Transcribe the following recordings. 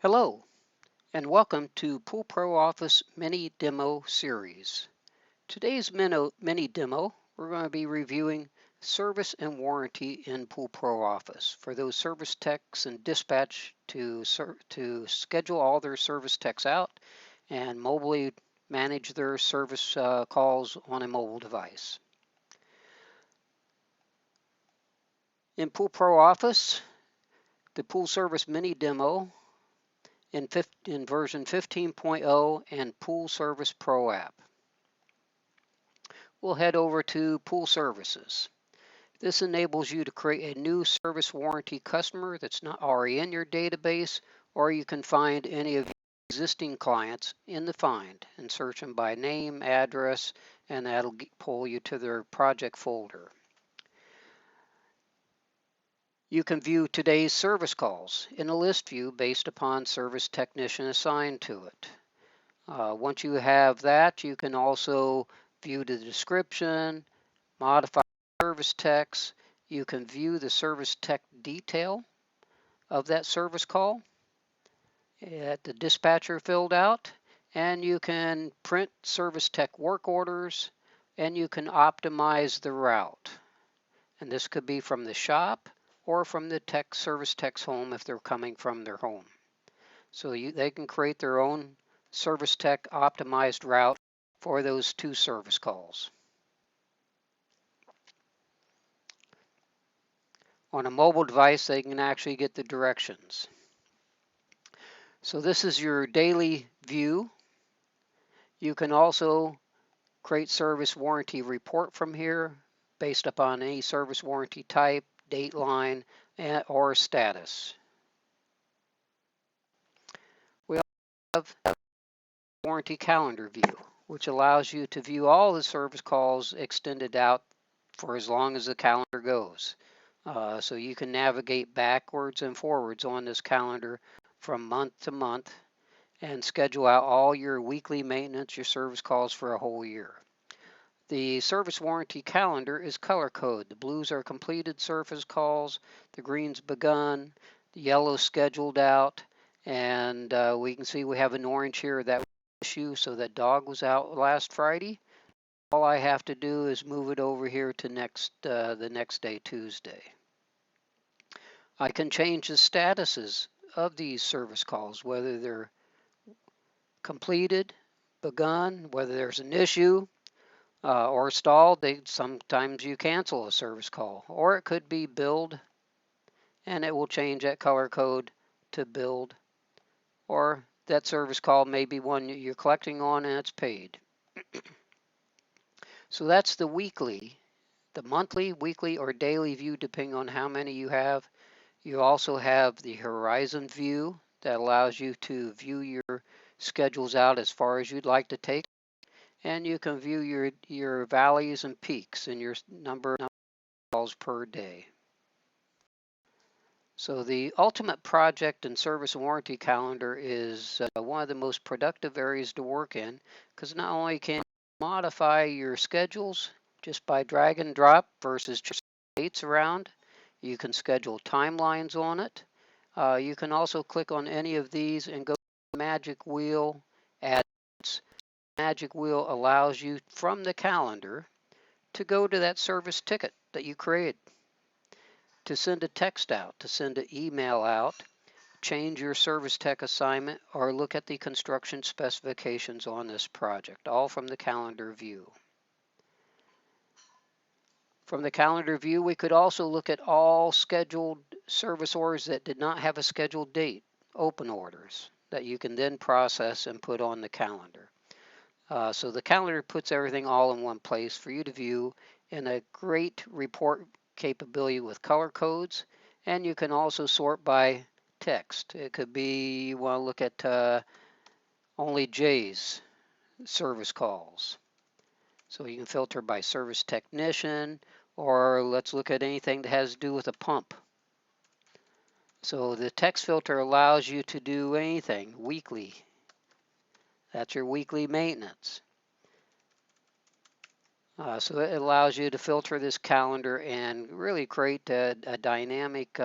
Hello, and welcome to PoolPro Office Mini Demo Series. Today's mini demo, we're going to be reviewing service and warranty in PoolPro Office for those service techs and dispatch to schedule all their service techs out and mobilely manage their service calls on a mobile device. In PoolPro Office, the Pool Service Mini Demo in version 15.0 and PoolServicePro App. We'll head over to Pool Services. This enables you to create a new service warranty customer that's not already in your database, or you can find any of your existing clients in the Find and search them by name, address, and that'll pull you to their project folder. You can view today's service calls in a list view based upon service technician assigned to it. Once you have that, you can also view the description, modify service techs. You can view the service tech detail of that service call that the dispatcher filled out, and you can print service tech work orders, and you can optimize the route. And this could be from the shop or from the service tech's home if they're coming from their home. So they can create their own service tech optimized route for those two service calls. On a mobile device, they can actually get the directions. So this is your daily view. You can also create service warranty report from here based upon any service warranty type, date line, or status. We also have warranty calendar view, which allows you to view all the service calls extended out for as long as the calendar goes. So you can navigate backwards and forwards on this calendar from month to month and schedule out all your weekly maintenance, your service calls for a whole year. The service warranty calendar is color code. The blues are completed service calls, the green's begun, the yellow's scheduled out, and we can see we have an orange here that issue, so that dog was out last Friday. All I have to do is move it over here to the next day, Tuesday. I can change the statuses of these service calls, whether they're completed, begun, whether there's an issue or stalled. Sometimes you cancel a service call, or it could be billed, and it will change that color code to billed, or that service call may be one you're collecting on and it's paid. So that's the monthly, weekly, or daily view depending on how many you have. You also have the horizon view that allows you to view your schedules out as far as you'd like to take, and you can view your valleys and peaks and your number of calls per day. So the ultimate project and service warranty calendar is one of the most productive areas to work in, because not only can you modify your schedules just by drag and drop versus just dates around, you can schedule timelines on it. You can also click on any of these and go to the magic wheel. Magic wheel allows you from the calendar to go to that service ticket that you created, to send a text out, to send an email out, change your service tech assignment, or look at the construction specifications on this project, all from the calendar view. From the calendar view, we could also look at all scheduled service orders that did not have a scheduled date, open orders, that you can then process and put on the calendar. So the calendar puts everything all in one place for you to view, in a great report capability with color codes, and you can also sort by text. It could be you want to look at only J's service calls. So you can filter by service technician, or let's look at anything that has to do with a pump. So the text filter allows you to do anything weekly. That's your weekly maintenance. So it allows you to filter this calendar and really create a dynamic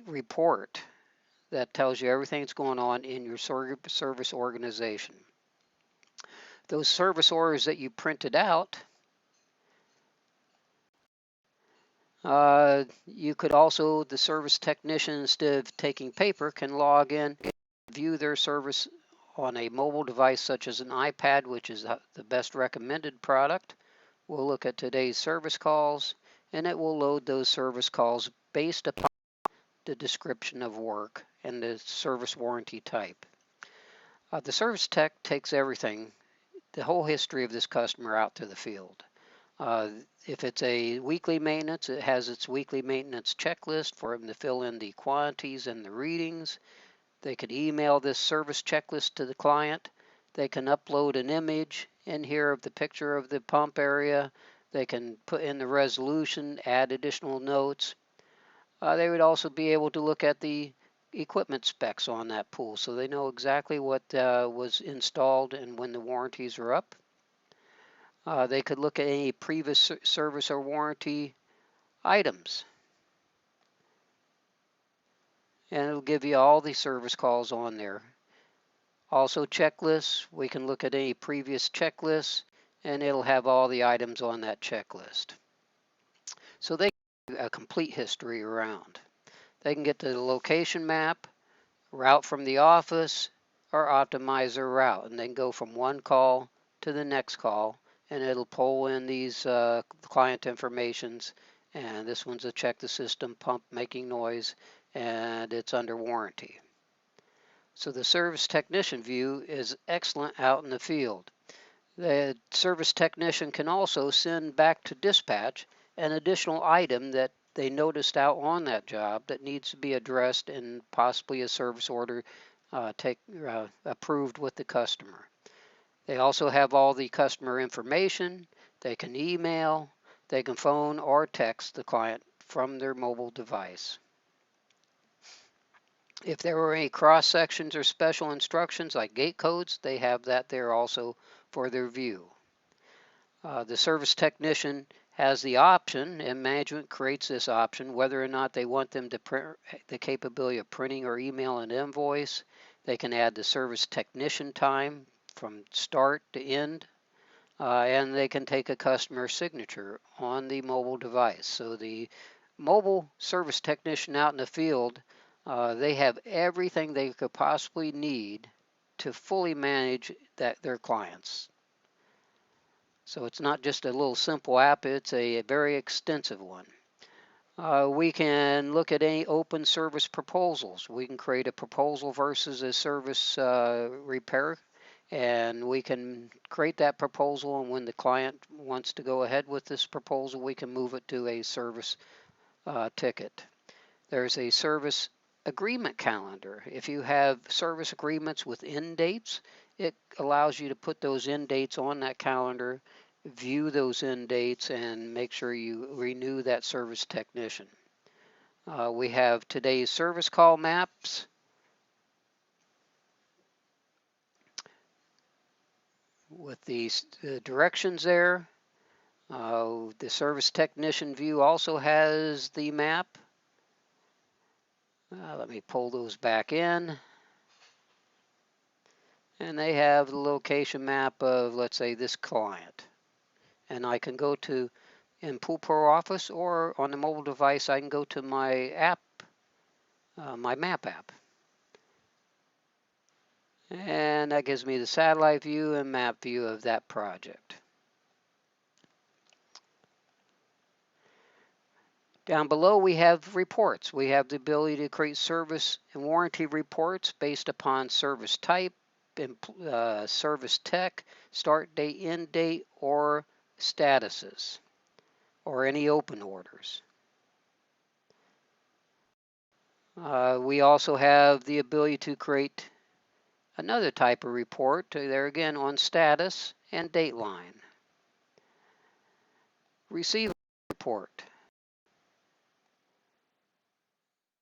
report that tells you everything that's going on in your service organization. Those service orders that you printed out, you could also, the service technician, instead of taking paper, can log in, view their service on a mobile device such as an iPad, which is the best recommended product. We'll look at today's service calls, and it will load those service calls based upon the description of work and the service warranty type. The service tech takes everything, the whole history of this customer, out to the field. If it's a weekly maintenance, it has its weekly maintenance checklist for them to fill in the quantities and the readings. They could email this service checklist to the client. They can upload an image in here of the picture of the pump area. They can put in the resolution, add additional notes. They would also be able to look at the equipment specs on that pool, so they know exactly what was installed and when the warranties are up. They could look at any previous service or warranty items, and it'll give you all the service calls on there. Also checklists, we can look at any previous checklists, and it'll have all the items on that checklist. So they can do a complete history around. They can get to the location map, route from the office, or optimize their route, and they can go from one call to the next call, and it'll pull in these client informations. And this one's a check the system pump making noise, and it's under warranty. So the service technician view is excellent out in the field. The service technician can also send back to dispatch an additional item that they noticed out on that job that needs to be addressed and possibly a service order approved with the customer. They also have all the customer information. They can email, they can phone or text the client from their mobile device. If there were any cross sections or special instructions like gate codes, they have that there also for their view. The service technician has the option, and management creates this option, whether or not they want them to print the capability of printing or email an invoice. They can add the service technician time from start to end, and they can take a customer signature on the mobile device. So the mobile service technician out in the field, they have everything they could possibly need to fully manage their clients. So it's not just a little simple app, it's a very extensive one. We can look at any open service proposals. We can create a proposal versus a service repair, and we can create that proposal, and when the client wants to go ahead with this proposal, we can move it to a service ticket. There's a service agreement calendar. If you have service agreements with end dates, it allows you to put those end dates on that calendar, view those end dates, and make sure you renew that service technician. We have today's service call maps. With these directions there. The service technician view also has the map. Let me pull those back in. And they have the location map of, let's say, this client. And I can go to, in PoolPro Office or on the mobile device, I can go to my app, my map app. And that gives me the satellite view and map view of that project. Down below we have reports. We have the ability to create service and warranty reports based upon service type, service tech, start date, end date, or statuses, or any open orders. We also have the ability to create another type of report, there again on status and dateline. Receive report.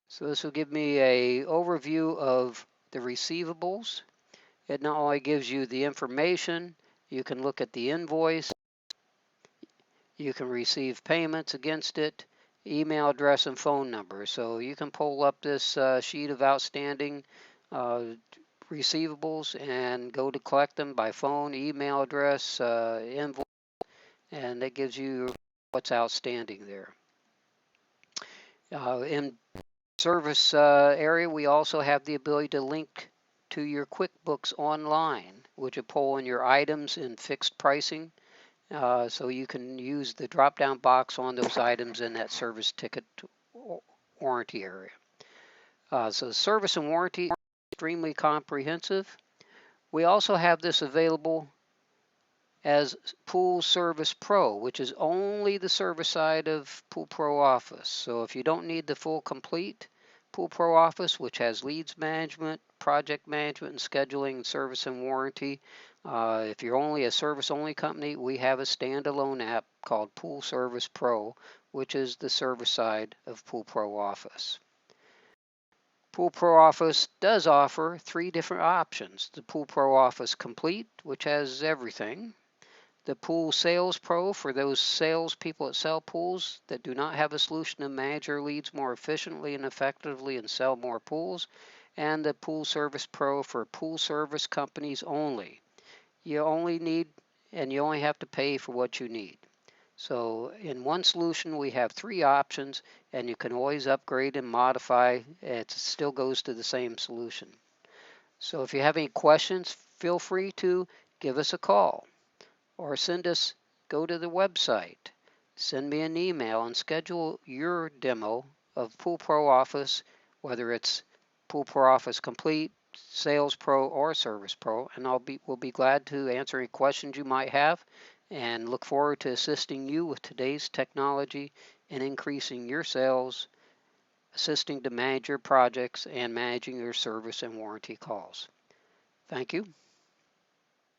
So this will give me an overview of the receivables. It not only gives you the information, you can look at the invoice, you can receive payments against it, email address, and phone number. So you can pull up this sheet of outstanding uh, receivables and go to collect them by phone, email address, invoice, and that gives you what's outstanding there. In service area, we also have the ability to link to your QuickBooks Online, which will pull in your items in fixed pricing. So you can use the drop-down box on those items in that service ticket warranty area. So service and warranty are extremely comprehensive. We also have this available as PoolServicePro, which is only the service side of PoolPro Office. So if you don't need the full complete PoolPro Office, which has leads management, project management, and scheduling, service and warranty, if you're only a service-only company, we have a standalone app called PoolServicePro, which is the service side of PoolPro Office. PoolPro Office does offer 3 different options. The PoolPro Office Complete, which has everything. The Pool Sales Pro for those salespeople that sell pools that do not have a solution to manage their leads more efficiently and effectively and sell more pools. And the Pool Service Pro for pool service companies only. You only need and you only have to pay for what you need. So in one solution, we have 3 options, and you can always upgrade and modify. It still goes to the same solution. So if you have any questions, feel free to give us a call or go to the website, send me an email, and schedule your demo of PoolPro Office, whether it's PoolPro Office Complete, Sales Pro, or Service Pro, and we'll be glad to answer any questions you might have and look forward to assisting you with today's technology in increasing your sales, assisting to manage your projects, and managing your service and warranty calls. Thank you.